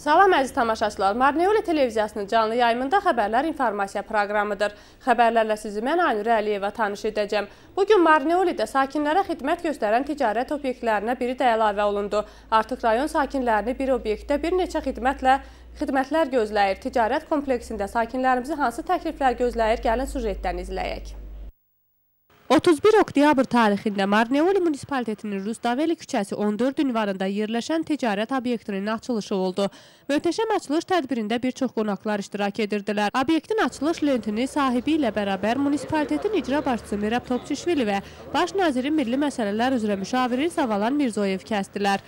Salam əziz tamaşaçılar, Marneoli televiziyasının canlı yayımında xəbərlər informasiya proqramıdır. Xəbərlərlə sizi mən Aynur Əliyeva tanış edəcəm. Bugün Marneolidə sakinlərə xidmət göstərən ticarət obyektlərinə biri də əlavə olundu. Artıq rayon sakinlərini bir obyektdə bir neçə xidmətlər gözləyir. Ticarət kompleksində sakinlərimizi hansı təkliflər gözləyir? Gəlin süjetdən izləyək. 31 oktyabr tarixində Marneoli munisipalitetinin Rustaveli küçəsi 14 ünvanında yerləşən ticarət obyektinin açılışı oldu. Möhtəşəm açılış tədbirində bir çox qonaqlar iştirak edirdilər. Obyektin açılış lentini sahibi ilə bərabər munisipalitetin icra başçısı Mirab Topçuşvili və baş nazirin milli məsələlər üzrə müşaviri Savalan Mirzoyev kəsdilər.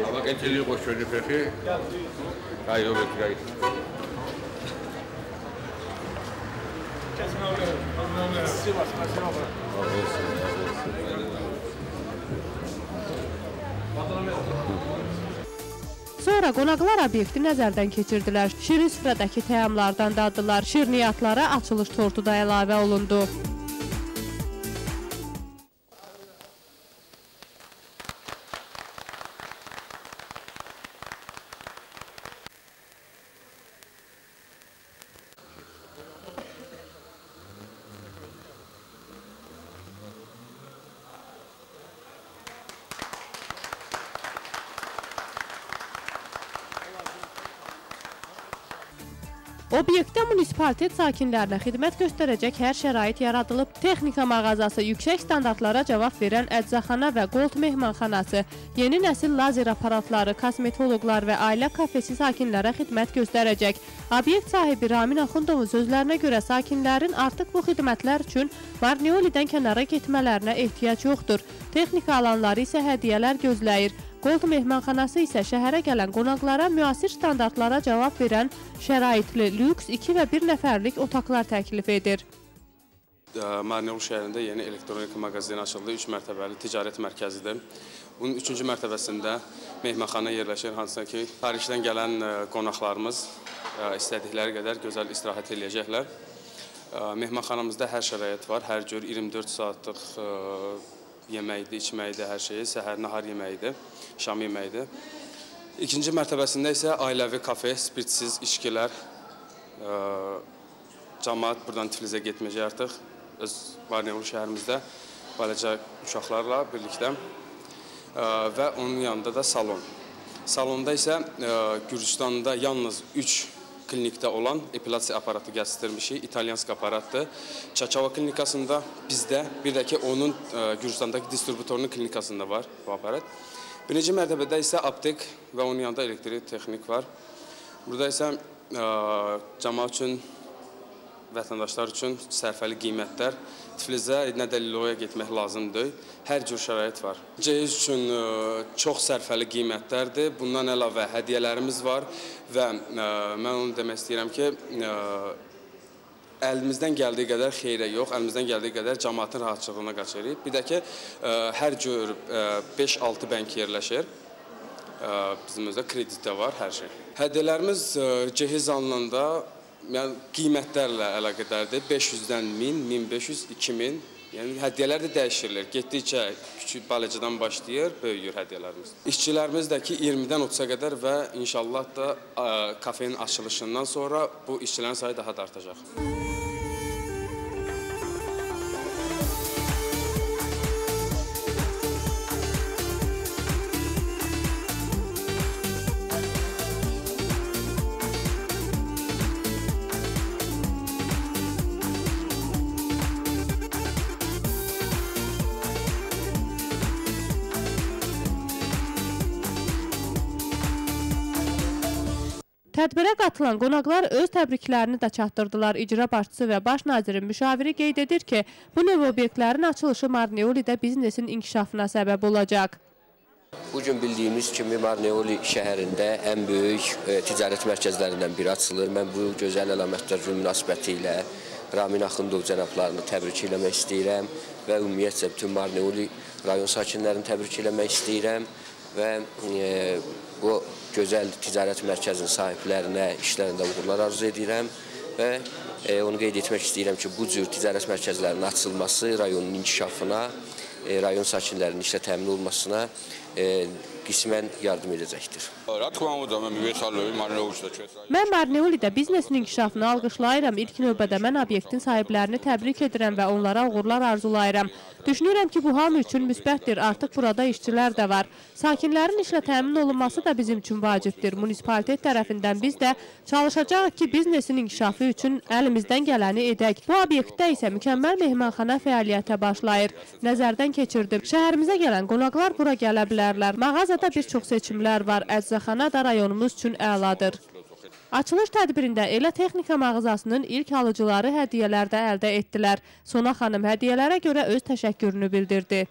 Ama getiriyor boş önü peki. Hayır o bekleyin. Sonra qonaqlar obyekti nəzərdən keçirdilər. Şirin süfrədəki təamlardan daddılar. Şirniyyatlara açılış tortu da əlavə olundu. Obyektdə munisipalitet sakinlərinə xidmət göstərəcək hər şərait yaradılıb. Texnika mağazası, yüksək standartlara cavab verən əczaxana və Gold mehmanxanası, yeni nəsil lazer aparatları, kosmetoloqlar və ailə kafesi sakinlərə xidmət göstərəcək. Obyekt sahibi Ramin Axundovun sözlərinə görə sakinlərin artıq bu xidmətlər üçün Marneolidən kənara getmələrinə ehtiyac yoxdur. Texnika alanları isə hədiyyələr gözləyir. Gold mehmanxanası isə şəhərə gələn qonaqlara müasir standartlara cavab verən şəraitli, lüks 2 və 1 nəfərlik otaqlar təklif edir. Marneoli şəhərində yeni elektronika mağazini açıldı, 3 mərtəbəli ticarət mərkəzidir. Bunun 3-cü mərtəbəsində mehmanxana yerləşir, hansısa ki, xaricdən gələn qonaqlarımız istədikləri qədər gözəl istirahət edəcəklər. Mehmanxanamızda hər şərait var, hər cür 24 saatlıq yeməkdir, içməkdir, hər şeyi, səhər, nahar yeməyidir, şam yeməyidir. 2-ci mərtəbəsində isə ailəvi kafe, spirtsiz içkilər, cəmaət buradan Tiflisə getməyəcək artıq, öz Marneoli şəhərimizdə, balaca uşaqlarla birlikdə və onun yanında da salon. Salonda isə Gürcüstanda yalnız 3 klinikdə olan epilasiya aparatı gəzdirmişik, İtalyansk aparatdır. Çaçava klinikasında bizdə, bir də ki, onun Gürcüstandakı distributorunun klinikasında var bu aparat. Birinci mərtəbədə isə aptek və onun yanında elektrik texnik var. Burada isə cəmaət üçün, vətəndaşlar üçün sərfəli qiymətlər. Tiflisə, nə də Liloya getmək lazımdır. Hər cür şərait var. Cehiz üçün çox sərfəli qiymətlərdir. Bundan əlavə hədiyyələrimiz var və mən onu demək istəyirəm ki, əlimizdən gəldiyi qədər xeyrə yox, əlimizdən gəldiyi qədər cəmaətin rahatçılığına qaçırıq. Bir də ki, hər cür 5-6 bənk yerləşir. Bizim özdə kreditdə var hər şey. Hədiyyələrimiz cehiz alınanda qiymətlərlə əlaqədardır. 500-dən 1000, 1500, 2000. Yəni, hədiyyələr də dəyişirilir. Getdikcə küçük balacadan başlayır, böyüyür hədiyyələrimiz. İşçilərimiz də ki, 20-dən 30-a qədər və inşallah da kafenin açılışından sonra bu işçilərin sayı daha da artacaq. Tədbirə qatılan qonaqlar öz təbriklərini də çatdırdılar. İcra başçısı və baş nazirin müşaviri qeyd edir ki, bu növ obyektlərin açılışı Marneolidə biznesin inkişafına səbəb olacaq. Bugün bildiyimiz kimi Marneoli şəhərində ən böyük ticarət mərkəzlərindən biri açılır. Mən bu gözəl əlamətlər münasibəti ilə Ramin Axundov cənablarını təbrik eləmək istəyirəm və ümumiyyətlə bütün Marneoli rayon sakinlərini təbrik eləmək istəyirəm və bu gözəl ticarət mərkəzinin sahiblərinə işlərində uğurlar arzu edirəm və Onu qeyd etmək istəyirəm ki, bu cür ticarət mərkəzlərinin açılması rayonun inkişafına, rayon sakinlərinin işlə təmin olmasına qismən yardım edəcəkdir. Mən Marneolidə biznesin inkişafını alqışlayıram. İlk növbədə mən obyektin sahiblərini təbrik edirəm və onlara uğurlar arzulayıram. Düşünürəm ki, bu hamı üçün müsbətdir. Artıq burada işçilər də var. Sakinlərin işlə təmin olunması da bizim üçün vacibdir. Munisipalitet tərəfindən biz də çalışacağıq ki, biznesin inkişafı üçün əlimizdən gələni edək. Bu obyektdə isə mükəmməl mehmanxana fəaliyyətə başlayır. Nəzərdən keçirdim. Şəhərimizə gələn qonaqlar bura gələ bilərlər. Mağazada bir çox seçimlər var. Əczaxana da rayonumuz üçün əladır. Açılış tədbirində Elə Texnika mağazasının ilk alıcıları hədiyyələr də əldə etdilər. Sona xanım hədiyyələrə görə öz təşəkkürünü bildirdi.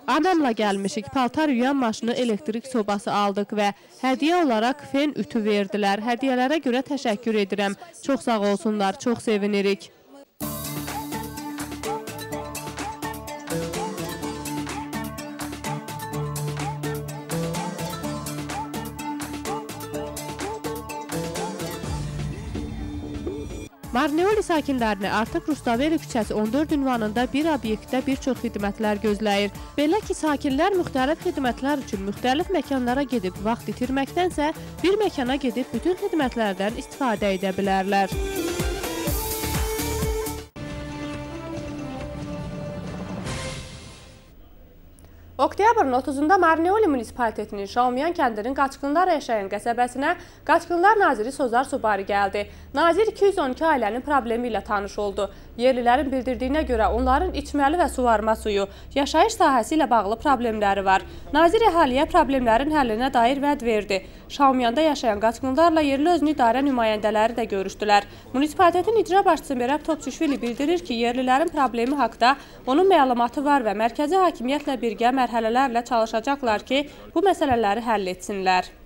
Anamla gəlmişik. Paltar yuyan maşını, elektrik sobası aldıq və hədiyyə olaraq fen ütü verdilər. Hədiyyələrə görə təşəkkür edirəm. Çox sağ olsunlar, çox sevinirik. Marneoli sakinlərini artıq Rustaveli küçəsi 14 ünvanında bir obyektdə bir çox xidmətlər gözləyir. Belə ki, sakinlər müxtəlif xidmətlər üçün müxtəlif məkanlara gedib vaxt itirməkdənsə, bir məkana gedib bütün xidmətlərdən istifadə edə bilərlər. Oktyabrın 30-da Marneoli munisipalitetinin Şaumyan kəndinin Qaçqınlar yaşayan qəsəbəsinə Qaçqınlar naziri Sozar Subari gəldi. Nazir 212 ailənin problemi ilə tanış oldu. Yerlilərin bildirdiyinə görə onların içməli və suvarma suyu, yaşayış sahəsi ilə bağlı problemləri var. Nazir əhaliyə problemlərin həllinə dair vəd verdi. Şaumyanda yaşayan qaçqınlarla yerli özünü idarə nümayəndələri də görüşdülər. Munisipalitetin icra başçısı Merab Topçuşvili bildirir ki, yerlilərin problemi haqda onun məlumatı var və mərkəzi hakimiyyətlə birgə mərhələlərlə çalışacaqlar ki, bu məsələləri həll etsinlər.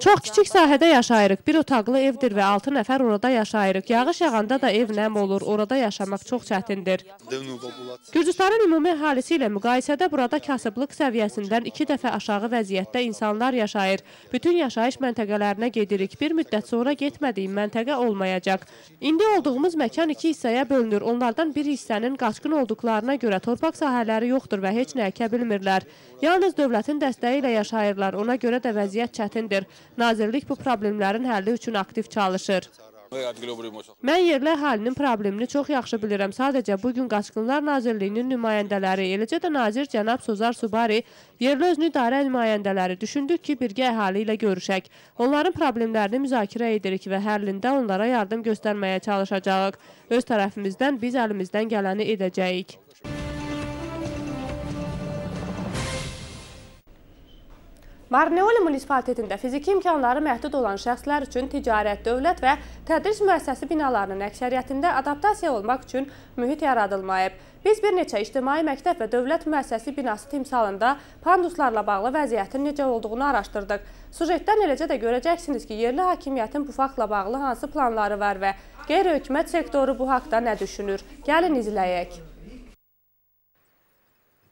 Çox kiçik sahədə yaşayırıq. Bir otaqlı evdir və 6 nəfər orada yaşayırıq. Yağış yağanda da ev nəm olur. Orada yaşamaq çox çətindir. Gürcüstanın ümumi əhalisi ilə müqayisədə burada kasıblıq səviyyəsindən 2 dəfə aşağı vəziyyətdə insanlar yaşayır. Bütün yaşayış məntəqələrinə gedirik. Bir müddət sonra getmədiyim məntəqə olmayacaq. İndi olduğumuz məkan 2 hissəyə bölünür. Onlardan bir hissənin qaçqın olduqlarına görə torpaq sahələri yoxdur və heç nə əkə bilmirlər. Yalnız dövlətin dəstəyi ilə yaşayırlar. Ona görə də vəziyyət çətindir. Nazirlik bu problemlərin həlli üçün aktiv çalışır. Mən yerli əhalinin problemini çox yaxşı bilirəm. Sadəcə bugün Qaçqınlar Nazirliyinin nümayəndələri, eləcə də nazir cənab Sozar Subari, yerli özünü idarə nümayəndələri düşündük ki, birgə əhali ilə görüşək. Onların problemlərini müzakirə edirik və həllində onlara yardım göstərməyə çalışacağıq. Öz tərəfimizdən biz əlimizdən gələni edəcəyik. Marneoli munisipalitetində fiziki imkanları məhdud olan şəxslər üçün ticarət, dövlət və tədris müəssisəsi binalarının əksəriyyətində adaptasiya olmaq üçün mühit yaradılmayıb. Biz bir neçə ictimai məktəb və dövlət müəssisəsi binası timsalında panduslarla bağlı vəziyyətin necə olduğunu araşdırdıq. Sujetdən eləcə də görəcəksiniz ki, yerli hakimiyyətin bu faktla bağlı hansı planları var və qeyri-hökumət sektoru bu haqda nə düşünür? Gəlin izləyək.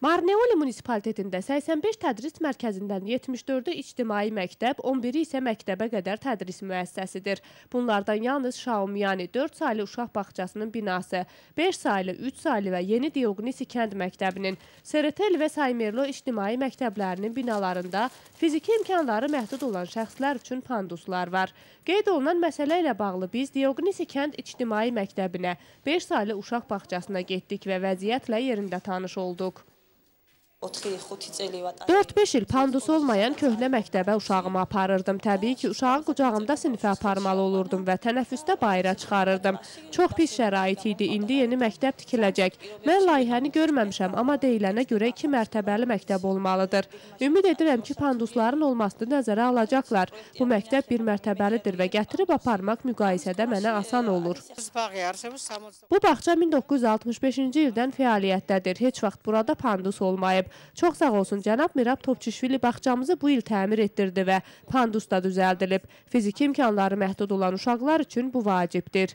Marneoli munisipalitetində 85 tədris mərkəzindən 74-ü ictimai məktəb, 11-i isə məktəbə qədər tədris müəssisəsidir. Bunlardan yalnız Şaumyani 4 saylı uşaq bağçasının binası, 5 saylı, 3 saylı və Yeni Dioqnisi kənd məktəbinin, Seretel və Saymerlo ictimai məktəblərinin binalarında fiziki imkanları məhdud olan şəxslər üçün panduslar var. Qeyd olunan məsələ ilə bağlı biz Dioqnisi kənd ictimai məktəbinə, 5 saylı uşaq bağçasına getdik və vəziyyətlə yerində tanış olduq. 4-5 il pandus olmayan köhnə məktəbə uşağımı aparırdım. Təbii ki, uşağı qucağımda sinifə aparmalı olurdum və tənəffüsdə bayıra çıxarırdım. Çox pis şərait idi. İndi yeni məktəb tikiləcək. Mən layihəni görməmişəm, amma deyilənə görə 2 mərtəbəli məktəb olmalıdır. Ümid edirəm ki, pandusların olmasını nəzərə alacaqlar. Bu məktəb 1 mərtəbəlidir və gətirib aparmaq müqayisədə mənə asan olur. Bu bağça 1965-ci ildən fəaliyyətdədir. Heç vaxt burada pandus olmayıb. Çox sağ olsun cənab Merab Topçuşvili bağçamızı bu il təmir etdirdi və pandus da düzəldilib. Fiziki imkanları məhdud olan uşaqlar üçün bu vacibdir.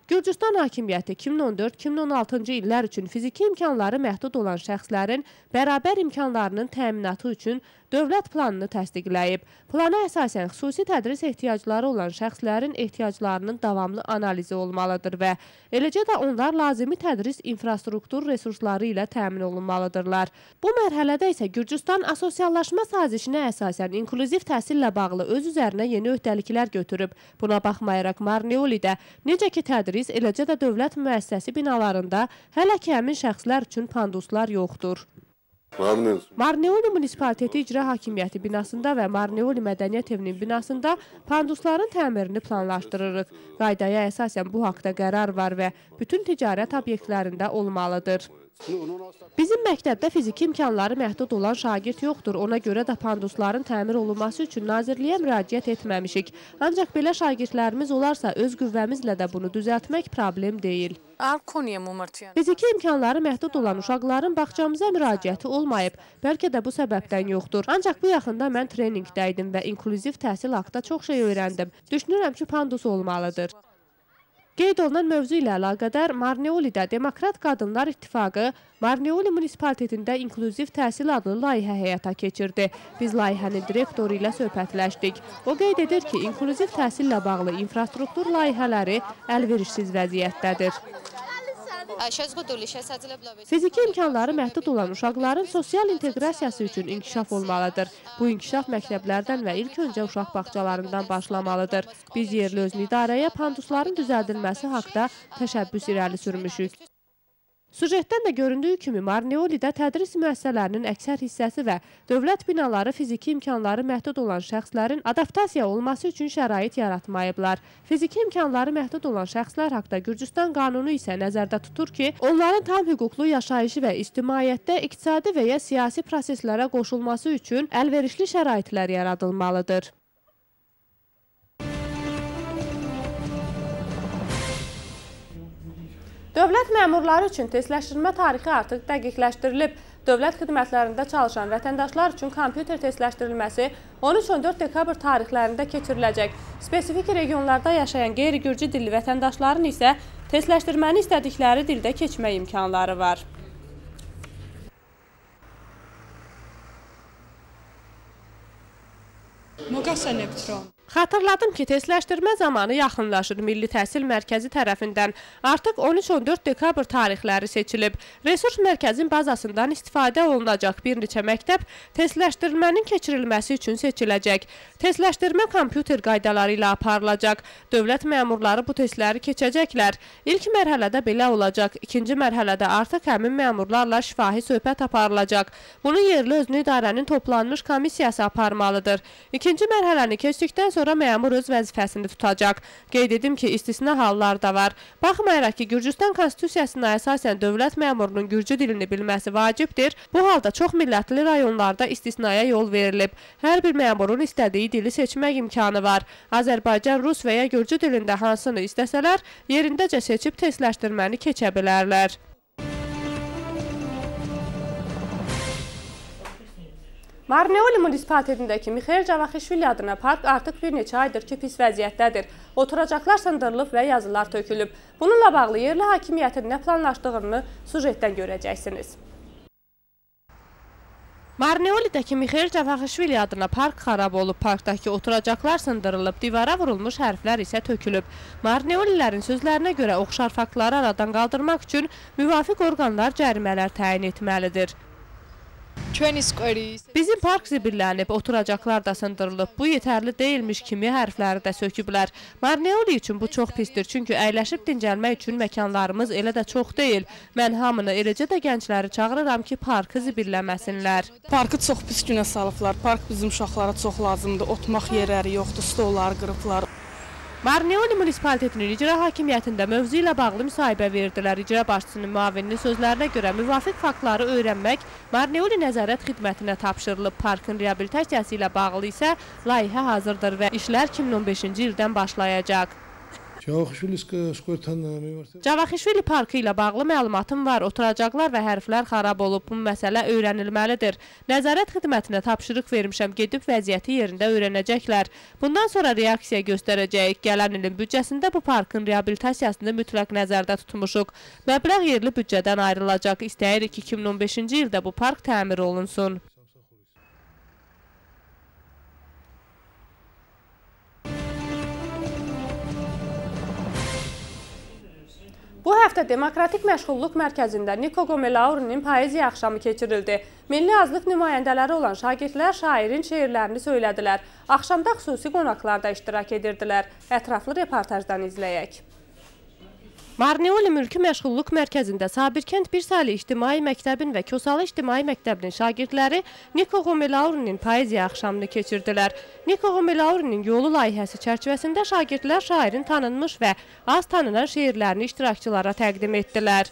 Gürcüstan hakimiyyəti 2014-2016-cı illər üçün fiziki imkanları məhdud olan şəxslərin bərabər imkanlarının təminatı üçün dövlət planını təsdiqləyib. Plana əsasən xüsusi tədris ehtiyacları olan şəxslərin ehtiyaclarının davamlı analizi olmalıdır və eləcə də onlar lazımi tədris infrastruktur resursları ilə təmin olunmalıdırlar. Bu mərhələdə isə Gürcüstan asosiallaşma sazişinə əsasən inklüziv təhsillə bağlı öz üzərinə yeni öhdəliklər götürüb. Buna baxmayaraq Marneolidə necə ki tədris, eləcə də dövlət müəssisəsi binalarında hələ ki həmin şəxslər üçün panduslar yoxdur. Marneoli Munisipaliteti İcra Hakimiyyəti binasında və Marneoli Mədəniyyət Evinin binasında pandusların təmirini planlaşdırırıq. Qaydaya əsasən bu haqda qərar var və bütün ticarət obyektlərində olmalıdır. Bizim məktəbdə fiziki imkanları məhdud olan şagird yoxdur. Ona görə də pandusların təmir olunması üçün Nazirliyə müraciət etməmişik. Ancaq belə şagirdlərimiz olarsa öz qüvvəmizlə də bunu düzəltmək problem deyil. Fiziki imkanları məhdud olan uşaqların bağçamıza müraciəti olmayıb. Bəlkə də bu səbəbdən yoxdur. Ancaq bu yaxında mən treninqdə idim və inklüziv təhsil haqda çox şey öyrəndim. Düşünürəm ki, pandus olmalıdır. Qeyd olunan mövzu ilə əlaqədar Marneolidə Demokrat Qadınlar İttifaqı Marneoli Munisipalitetində inklüziv təhsil adlı layihə həyata keçirdi. Biz layihənin direktoru ilə söhbətləşdik. O qeyd edir ki, inklüziv təhsillə bağlı infrastruktur layihələri əlverişsiz vəziyyətdədir. Fiziki imkanları məhdud olan uşaqların sosial inteqrasiyası üçün inkişaf olmalıdır. Bu inkişaf məktəblərdən və ilk öncə uşaq bağçalarından başlamalıdır. Biz yerli özünü idarəyə pandusların düzəldilməsi haqda təşəbbüs irəli sürmüşük. Sujetdən də göründüyü kimi Marneolidə tədris müəssisələrinin əksər hissəsi və dövlət binaları fiziki imkanları məhdud olan şəxslərin adaptasiya olması üçün şərait yaratmayıblar. Fiziki imkanları məhdud olan şəxslər haqda Gürcüstan qanunu isə nəzərdə tutur ki, onların tam hüquqlu yaşayışı və ictimaiyyətdə iqtisadi və ya siyasi proseslərə qoşulması üçün əlverişli şəraitlər yaradılmalıdır. Dövlət məmurları üçün testləşdirmə tarixi artıq dəqiqləşdirilib. Dövlət xidmətlərində çalışan vətəndaşlar üçün kompüter testləşdirilməsi 13-14 dekabr tarixlərində keçiriləcək. Spesifik regionlarda yaşayan qeyri-gürcü dilli vətəndaşların isə testləşdirməni istədikləri dildə keçmə imkanları var. Xatırladım ki, testləşdirmə zamanı yaxınlaşır. Milli Təhsil Mərkəzi tərəfindən artıq 13-14 dekabr tarixləri seçilib. Resurs mərkəzin bazasından istifadə olunacaq bir neçə məktəb testləşdirmənin keçirilməsi üçün seçiləcək. Testləşdirmə kompüter qaydaları ilə aparılacaq. Dövlət məmurları bu testləri keçəcəklər. İlk mərhələdə belə olacaq. İkinci mərhələdə artıq həmin məmurlarla şifahi söhbət aparılacaq. Bunu yerli özünü idarənin toplanmış komissiyası aparmalıdır. İkinci mərhələni keçdikdən sonra məmur öz vəzifəsini tutacaq. Qeyd edim ki, istisna hallar da var. Baxmayaraq ki, Gürcüstan konstitusiyasına əsasən dövlət məmurunun gürcü dilini bilməsi vacibdir. Bu halda çox millətli rayonlarda istisnaya yol verilib. Hər bir məmurun istədiyi dili seçmək imkanı var. Azərbaycan, rus və ya gürcü dilində hansını istəsələr, yerindəcə seçib testləşdirməni keçə bilərlər. Marneoli Munisipalitetindəki Mixail Cavaxişvili adına park artıq bir neçə aydır ki, pis vəziyyətdədir. Oturacaqlar sındırılıb və yazılar tökülüb. Bununla bağlı yerli hakimiyyətin nə planlaşdığını sujetdən görəcəksiniz. Marneolidəki Mixail Cavaxişvili adına park xarab olub. Parkdakı oturacaqlar sındırılıb, divara vurulmuş hərflər isə tökülüb. Marneolilərin sözlərinə görə oxşar faktları aradan qaldırmaq üçün müvafiq orqanlar cərimələr təyin etməlidir. Bizim park zibirlənib, oturacaqlar da sındırılıb. Bu yetərli deyilmiş kimi hərfləri də söküblər. Marneoli üçün bu çox pisdir, çünki əyləşib dincəlmək üçün məkanlarımız elə də çox deyil. Mən hamını, eləcə də gəncləri çağırıram ki, parkı zibirləməsinlər. Parkı çox pis günə salıblar. Park bizim uşaqlara çox lazımdır. Otmaq yerləri yoxdur, stolları qırıblar. Marneoli Munisipalitetinin icra hakimiyyətində mövzu ilə bağlı müsahibə verdilər. İcra başçısının müavininin sözlərinə görə müvafiq faktları öyrənmək Marneoli nəzarət xidmətinə tapşırılıb. Parkın reabilitasiyası ilə bağlı isə layihə hazırdır və işlər 2015-ci ildən başlayacaq. Cavaxişvili parkı ilə bağlı məlumatım var. Oturacaqlar və hərflər xarab olub. Bu məsələ öyrənilməlidir. Nəzarət xidmətinə tapşırıq vermişəm. Gedib vəziyyəti yerində öyrənəcəklər. Bundan sonra reaksiya göstərəcəyik. Gələn ilin büdcəsində bu parkın reabilitasiyasını mütləq nəzərdə tutmuşuq. Məbləğ yerli büdcədən ayrılacaq. İstəyirik ki, 2015-ci ildə bu park təmir olunsun. həftə Demokratik Məşğulluq Mərkəzində Niko Qomelaurinin poeziya axşamı keçirildi. Milli azlıq nümayəndələri olan şagirdlər şairin şeirlərini söylədilər. Axşamda xüsusi qonaqlar da iştirak edirdilər. Ətraflı reportajdan izləyək. Marneoli Mülki Məşğulluq Mərkəzində Sabirkənd Bir Saylı İctimai Məktəbin və Kosalı İctimai Məktəbinin şagirdləri Niko Qomelaurinin poeziya axşamını keçirdilər. Niko Qomelaurinin yolu layihəsi çərçivəsində şagirdlər şairin tanınmış və az tanınan şeirlərini iştirakçılara təqdim etdilər.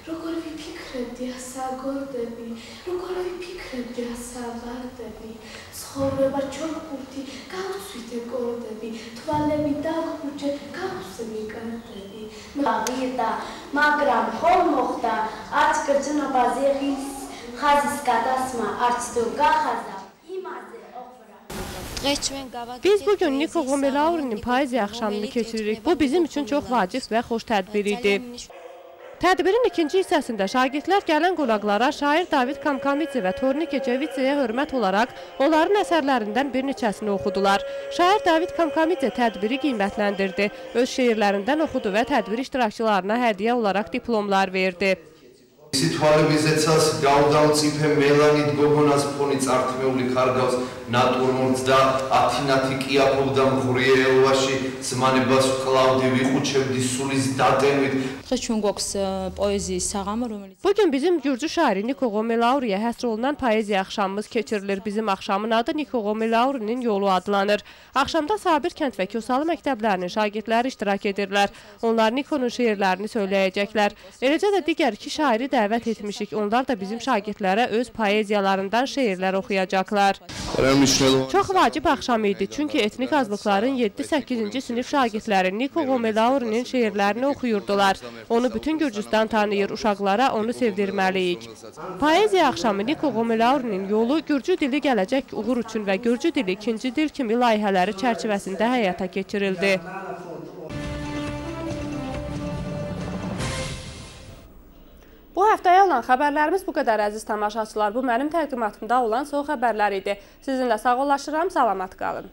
როგორ ვიფიქრებდი ასაგორდები, როგორ ვიფიქრებდი ასაბარდები, ცხოვრება ჩოქურთი, გავცვით ეკორდები, თვალები დაგვრუჩე, გავსვი კარტები. მოვიდა, მაგრამ ხომ მოხდა, არც გრძნობაზე ხაზის გადასმა, arც თუ გახაზა, იმაზე Biz bugün Niko Qomelaurinin poeziya axşamını keçiririk. Bu bizim üçün çox vacib və xoş tədbir idi. Tədbirin ikinci hissəsində şagirdlər gələn qonaqlara şair David Kamkamidze və Tornike Ceviceyə hörmət olaraq onların əsərlərindən bir neçəsini oxudular. Şair David Kamkamidze tədbiri qiymətləndirdi, öz şeirlərindən oxudu və tədbir iştirakçılarına hədiyyə olaraq diplomlar verdi. Სიტყვალებიზეცას გავდავწიფე მელანით გოგონას ფონი წართმეული ხარგავს ნატურმორც და ათინათი კიაფობდა მღვრიელობაში ზმანებას ვკლავდი ვიყუჩებდი სულის დატენვით. Bugün bizim Gürcü şairi Niko Qomelauriyə həsr olunan poeziya axşamımız keçirilir. Bizim axşamın adı Niko Qomelaurinin yolu adlanır. Axşamda Sabirkənd və Kosalı məktəblərinin şagirdləri iştirak edirlər. Onlar Nikonun şeirlərini söyləyəcəklər. Eləcə də digər iki şairi dəvət etmişik. Onlar da bizim şagirdlərə öz poeziyalarından şeirlər oxuyacaqlar. Çox vacib axşam idi, çünki etnik azlıqların 7-8-ci sinif şagirdləri Niko Qomelaurinin şeirlərini oxuyurdular. Onu bütün Gürcüstan tanıyır, uşaqlara onu sevdirməliyik. Poeziya axşamı Niko Qomelaurinin yolu Gürcü dili gələcək uğur üçün və Gürcü dili ikinci dil kimi layihələri çərçivəsində həyata keçirildi. Bu həftəyə olan xəbərlərimiz bu qədər əziz tamaşaçılar. Bu mənim təqdimatımda olan son xəbərlər idi. Sizinlə sağollaşıram, salamat qalın.